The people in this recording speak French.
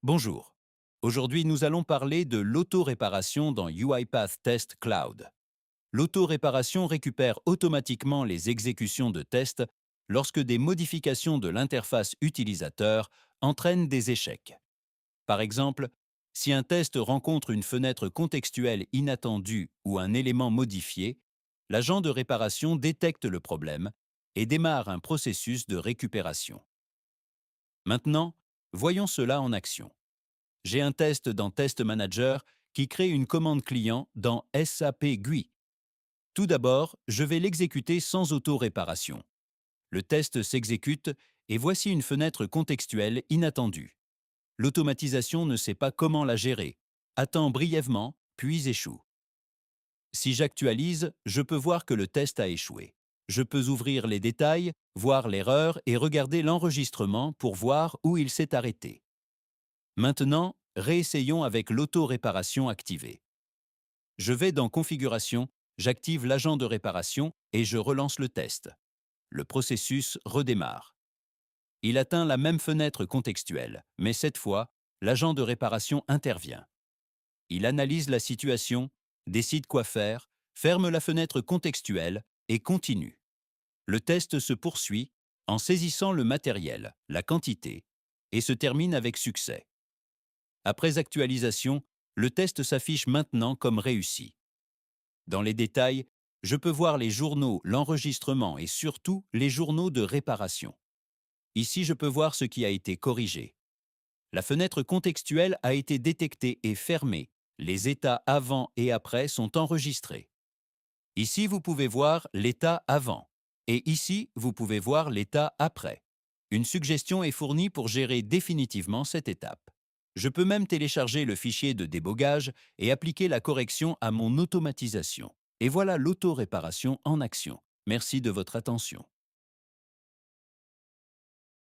Bonjour. Aujourd'hui, nous allons parler de l'auto-réparation dans UiPath Test Cloud. L'auto-réparation récupère automatiquement les exécutions de tests lorsque des modifications de l'interface utilisateur entraînent des échecs. Par exemple, si un test rencontre une fenêtre contextuelle inattendue ou un élément modifié, l'agent de réparation détecte le problème et démarre un processus de récupération. Maintenant, voyons cela en action. J'ai un test dans Test Manager qui crée une commande client dans SAP GUI. Tout d'abord, je vais l'exécuter sans auto-réparation. Le test s'exécute et voici une fenêtre contextuelle inattendue. L'automatisation ne sait pas comment la gérer, attend brièvement, puis échoue. Si j'actualise, je peux voir que le test a échoué. Je peux ouvrir les détails, voir l'erreur et regarder l'enregistrement pour voir où il s'est arrêté. Maintenant, réessayons avec l'auto-réparation activée. Je vais dans Configuration, j'active l'agent de réparation et je relance le test. Le processus redémarre. Il atteint la même fenêtre contextuelle, mais cette fois, l'agent de réparation intervient. Il analyse la situation, décide quoi faire, ferme la fenêtre contextuelle et continue. Le test se poursuit en saisissant le matériel, la quantité, et se termine avec succès. Après actualisation, le test s'affiche maintenant comme réussi. Dans les détails, je peux voir les journaux, l'enregistrement et surtout les journaux de réparation. Ici, je peux voir ce qui a été corrigé. La fenêtre contextuelle a été détectée et fermée. Les états avant et après sont enregistrés. Ici, vous pouvez voir l'état avant. Et ici, vous pouvez voir l'état après. Une suggestion est fournie pour gérer définitivement cette étape. Je peux même télécharger le fichier de débogage et appliquer la correction à mon automatisation. Et voilà l'auto-réparation en action. Merci de votre attention.